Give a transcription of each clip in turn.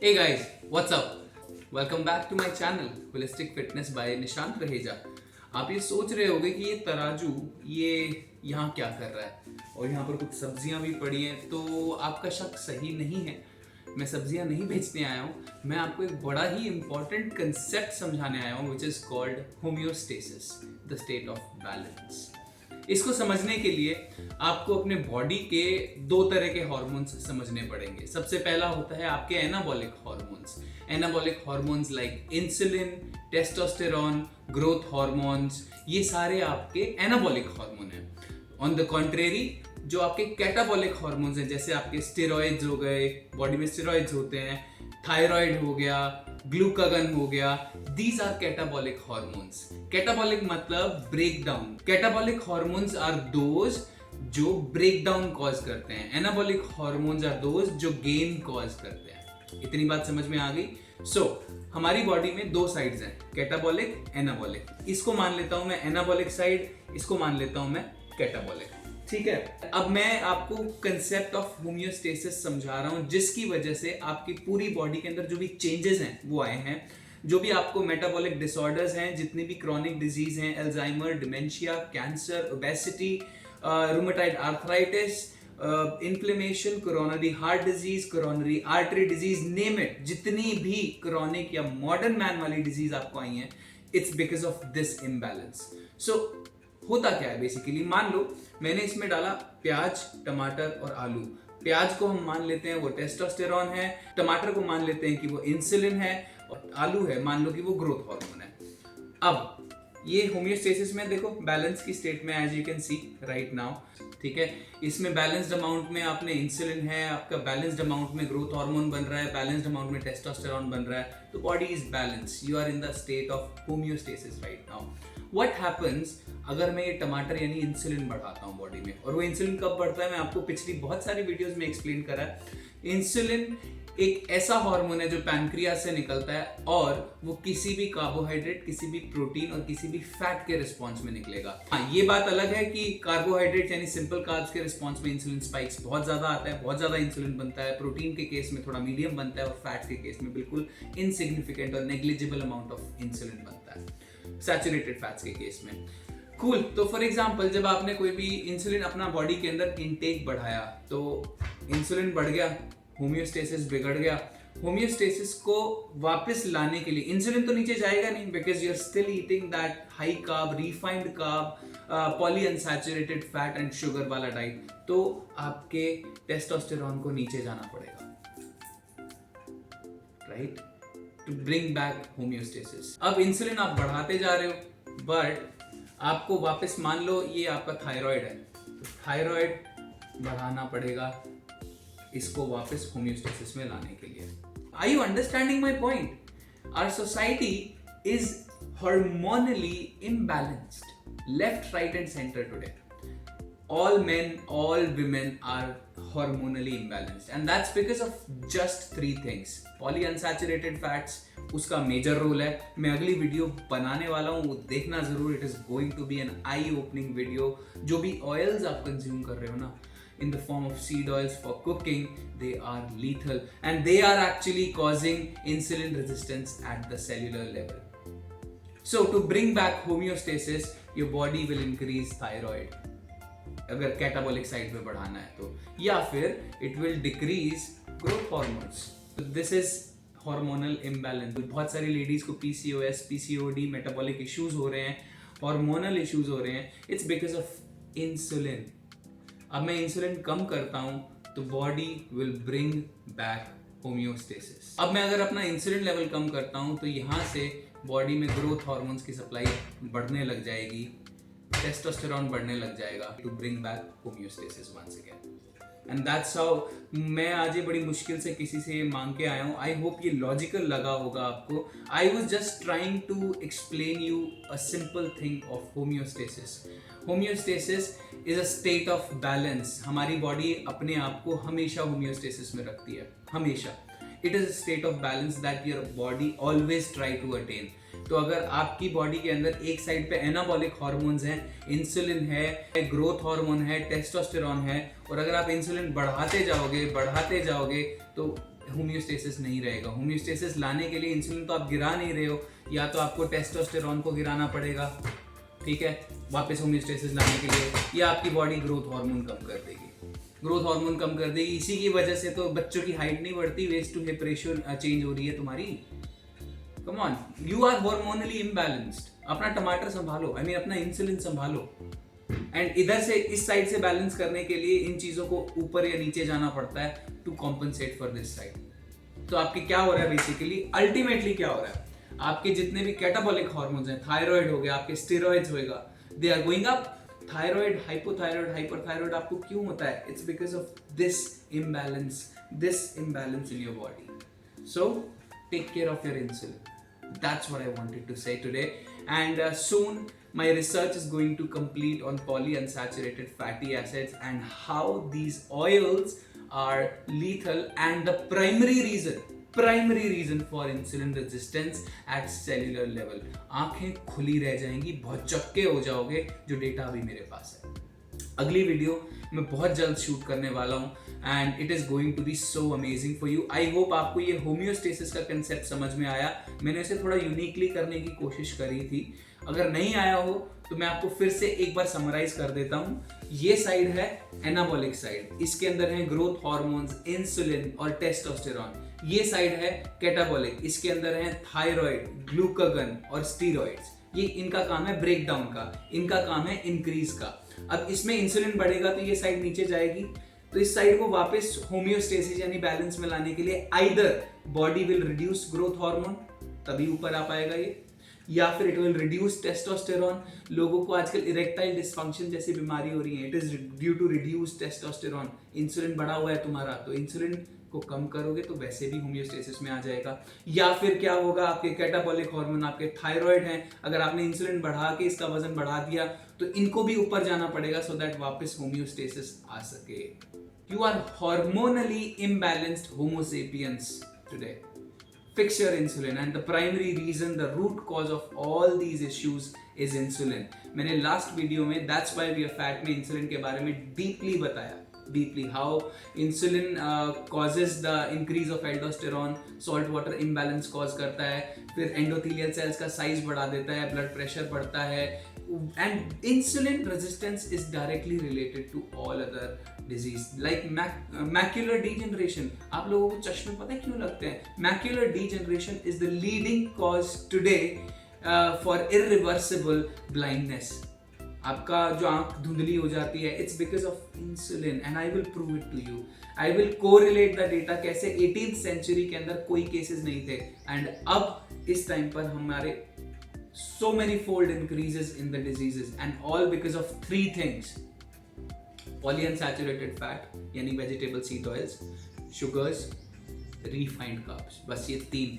Hey guys, what's up? Welcome back to my channel Holistic Fitness by Nishant Raheja. आप ये सोच रहे होगे कि ये तराजू ये यहाँ क्या कर रहा है और यहाँ पर कुछ सब्जियां भी पड़ी हैं, तो आपका शक सही नहीं है। मैं सब्जियां नहीं बेचने आया हूँ, मैं आपको एक बड़ा ही इंपॉर्टेंट कंसेप्ट समझाने आया हूँ, which is called homeostasis, the state of balance. इसको समझने के लिए आपको अपने बॉडी के दो तरह के हार्मोन्स समझने पड़ेंगे। सबसे पहला होता है आपके anabolic hormones. Anabolic hormones like insulin, testosterone, growth hormones, ये सारे आपके एनाबॉलिक हार्मोन हैं। ऑन द कॉन्ट्रेरी, जो आपके कैटाबॉलिक हार्मोन्स हैं, जैसे आपके स्टेरॉइड्स हो गए, बॉडी में स्टेरॉइड्स होते हैं, थायराइड हो गया, ग्लूकागन हो गया, these are catabolic hormones. Catabolic मतलब break down. Catabolic hormones are those जो ब्रेक डाउन कॉज करते हैं, एनाबॉलिक हार्मोन्स आर दोज जो गेन कॉज करते हैं। इतनी बात समझ में आ गई? हमारी बॉडी में दो साइड्स हैं, कैटाबॉलिक, एनाबॉलिक। इसको मान लेता हूं मैं एनाबॉलिक साइड, इसको मान लेता हूं मैं कैटाबॉलिक। ठीक है, अब मैं आपको कंसेप्ट ऑफ होम्योस्टेसिस समझा रहा हूं, जिसकी वजह से आपकी पूरी बॉडी के अंदर जो भी चेंजेस हैं वो आए हैं। जो भी आपको मेटाबॉलिक डिसऑर्डर्स हैं, जितनी भी क्रॉनिक डिजीज हैं, Alzheimer, dementia, cancer, obesity, rheumatoid arthritis, inflammation, coronary heart disease, coronary artery disease, name it, जितनी भी क्रॉनिक या मॉडर्न मैन वाली डिजीज आपको आई हैं, it's because of this imbalance. होता क्या है बेसिकली, मान लो मैंने इसमें डाला प्याज, टमाटर और आलू। प्याज को हम मान लेते हैं वो टेस्टोस्टेरॉन है, टमाटर को मान लेते हैं कि वो इंसुलिन है, और आलू है मान लो कि वो ग्रोथ हार्मोन है। अब ये होम्योस्टेसिस में देखो बैलेंस की स्टेट में, as you can see right now. ठीक है, इसमें बैलेंस्ड अमाउंट में आपने इंसुलिन है, आपका बैलेंस्ड अमाउंट में ग्रोथ हार्मोन बन रहा है, बैलेंस्ड अमाउंट में टेस्टोस्टेरॉन बन रहा है, तो body is balance, you are in the state of homeostasis right now. What happens अगर मैं ये टमाटर यानी इंसुलिन बढ़ाता हूँ बॉडी में, और वो इंसुलिन कब बढ़ता है, मैं आपको पिछली बहुत सारी वीडियोस में एक्सप्लेन करा है। इंसुलिन एक ऐसा हार्मोन है जो पैनक्रियास से निकलता है, और वो किसी भी कार्बोहाइड्रेट, किसी भी प्रोटीन और किसी भी फैट के रिस्पॉन्स में निकलेगा। हाँ, ये बात अलग है कि कार्बोहाइड्रेट यानी सिंपल कार्ब्स के रिस्पॉन्स में इंसुलिन स्पाइक्स बहुत ज्यादा आता है, बहुत ज्यादा इंसुलिन बनता है, प्रोटीन के केस में थोड़ा मीडियम बनता है, और फैट के केस में बिल्कुल इनसिग्निफिकेंट और नेग्लिजिबल अमाउंट ऑफ इंसुलिन बनता है, सैचुरेटेड फैट्स के केस में। कूल। तो फॉर एग्जाम्पल, जब आपने कोई भी इंसुलिन अपना बॉडी के अंदर इनटेक बढ़ाया, तो इंसुलिन बढ़ गया, होम्योस्टेसिस बिगड़ गया। होम्योस्टेसिस को वापस लाने के लिए इंसुलिन तो नीचे जाएगा नहीं, because you are still eating that high carb, refined carb, poly unsaturated fat and sugar वाला डाइट, तो आपके टेस्टोस्टेरॉन को नीचे जाना पड़ेगा, right, to bring back homeostasis. अब इंसुलिन आप बढ़ाते जा रहे हो, बट आपको वापस, मान लो ये आपका थायराइड है, तो थायराइड बढ़ाना पड़ेगा इसको वापस होम्योस्टेसिस में लाने के लिए। Are you understanding my point? Our society is hormonally imbalanced, left, right and centre today. All men, all women are hormonally imbalanced, and that's because of just three things. Polyunsaturated fats, उसका major role है। मैं अगली video बनाने वाला हूँ, वो देखना जरूर। It is going to be an eye opening video. जो भी ऑयल्स आप कंज्यूम कर रहे हो ना, in the form of seed oils for cooking, they are lethal and they are actually causing insulin resistance at the cellular level. So to bring back homeostasis, your body will increase thyroid, अगर catabolic side में बढ़ाना है तो, या फिर it will decrease growth hormones. This is hormonal imbalance. बहुत सारी ladies को पीसीओएस, पीसीओडी, मेटाबॉलिक इश्यूज हो रहे हैं, हार्मोनल इश्यूज हो रहे हैं, इट्स बिकॉज ऑफ इंसुलिन। अब मैं इंसुलिन कम करता हूं तो body will bring back homeostasis. अब मैं अगर अपना इंसुलिन लेवल कम करता हूं तो यहां से बॉडी में ग्रोथ हार्मोन्स की सप्लाई बढ़ने लग जाएगी, टेस्टोस्टेरॉन बढ़ने लग जाएगा, to bring back homeostasis once again. And that's how मैं आज ये बड़ी मुश्किल से किसी से मांग के आया हूँ। आई होप ये लॉजिकल लगा होगा आपको। I was just trying to explain you a simple thing of homeostasis. Homeostasis is a state of balance. हमारी बॉडी अपने आप को हमेशा होम्योस्टेसिस में रखती है, हमेशा। It is a state of balance that your body always try to attain. तो अगर आपकी बॉडी के अंदर एक साइड पे एनाबॉलिक हार्मोन्स हैं, इंसुलिन है, ग्रोथ हार्मोन है, टेस्टोस्टेरॉन है, और अगर आप इंसुलिन बढ़ाते जाओगे तो होम्योस्टेसिस नहीं रहेगा। होम्योस्टेसिस लाने के लिए इंसुलिन तो आप गिरा नहीं रहे हो, या तो आपको टेस्टोस्टेरोन को गिराना पड़ेगा, ठीक है, वापस होम्योस्टेसिस लाने के लिए, या आपकी बॉडी ग्रोथ हार्मोन कम कर देगी। ग्रोथ हार्मोन कम कर देगी, इसी की वजह से तो बच्चों की हाइट नहीं बढ़ती, waist to hip ratio change हो रही है तुम्हारी। Come on, you are hormonally imbalanced. अपना टमाटर संभालो, आई मीन अपना इंसुलिन संभालो। एंड इधर से इस साइड से बैलेंस करने के लिए इन चीजों को ऊपर या नीचे जाना पड़ता है to compensate for this side. तो आपके क्या हो रहा है बेसिकली, अल्टीमेटली क्या हो रहा है, आपके जितने भी कैटाबॉलिक हार्मोन्स हैं, थायराइड हो गया, आपके स्टेरॉइड्स होएगा, they are going up. Thyroid, hypothyroid, hyperthyroid आपको क्यों होता है? It's because of this imbalance in your body. So take care of your insulin. That's what I wanted to say today. And soon my research is going to complete on polyunsaturated fatty acids and how these oils are lethal and the primary reason for insulin resistance at cellular level. आंखें खुली रह जाएंगी, बहुत चक्के हो जाओगे, जो data अभी मेरे पास है। अगली वीडियो मैं बहुत जल्द शूट करने वाला हूँ and it is going to be so amazing for you. I hope आपको ये होम्योस्टेसिस का कंसेप्ट समझ में आया। मैंने इसे थोड़ा यूनिकली करने की कोशिश करी थी, अगर नहीं आया हो तो मैं आपको फिर से एक बार समराइज कर देता हूँ। ये साइड है एनाबॉलिक साइड, इसके अंदर है ग्रोथ हार्मोन्स, इंसुलिन और टेस्टोस्टेरॉन। ये साइड है कैटाबॉलिक, इसके अंदर है थायराइड, ग्लूकागन और स्टीरॉइड्स। ये इनका काम है ब्रेक डाउन का, इनका काम है इंक्रीज का। अब इसमें इंसुलिन बढ़ेगा तो ये साइड नीचे जाएगी, तो इस साइड को वापस होम्योस्टेसिस यानी बैलेंस में लाने के लिए either body will reduce growth hormone, तभी ऊपर आ पाएगा ये, या फिर इट विल रिड्यूस टेस्टोस्टेरॉन। लोगों को आजकल इरेक्टाइल डिस्फंक्शन जैसी बीमारी हो रही है, it is due to reduce testosterone. Insulin बढ़ा हुआ है तुम्हारा, तो इंसुलिन को कम करोगे तो वैसे भी होम्योस्टेसिस में आ जाएगा। या फिर क्या होगा, आपके कैटाबॉलिक हार्मोन, आपके थायराइड हैं, अगर आपने इंसुलिन बढ़ा के इसका वजन बढ़ा दिया तो इनको भी ऊपर जाना पड़ेगा सो दैट वापस होम्योस्टेसिस आ सके। You are hormonally imbalanced homo sapiens today. Fix your insulin and the primary reason, the root cause of all these issues is insulin. मैंने लास्ट वीडियो में That's Why We Are Fat में insulin के बारे में deeply बताया, deeply how insulin causes the increase of aldosterone, salt water imbalance cause करता है, फिर endothelial cells का size बढ़ा देता है, blood pressure बढ़ता है, and insulin resistance is directly related to all other disease like macular degeneration. आप लोगों को चश्मे पता है क्यों लगते हैं? Macular degeneration is the leading cause today for irreversible blindness. आपका जो आंख धुंधली हो जाती है, it's because of insulin and I will prove it to you. I will correlate the data कैसे 18th century के अंदर कोई केसेस नहीं थे and अब इस टाइम पर हमारे so many fold increases in the diseases and all because of three things: polyunsaturated fat यानी vegetable seed oils, sugars, refined carbs। बस ये तीन,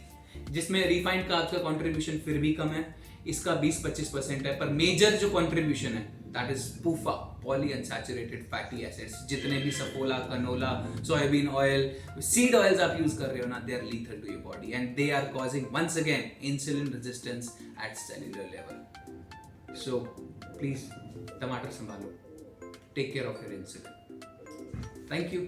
जिसमें refined carbs का contribution फिर भी कम है, इसका 20-25% है, पर मेजर जो contribution है that is PUFA, polyunsaturated fatty acids। जितने भी Saffola, canola, soybean oil, seed oils आप यूज कर रहे हो ना, they are lethal to your body and they are causing once again insulin resistance at cellular level. So please टमाटर संभालो, take care of your insulin. Thank you.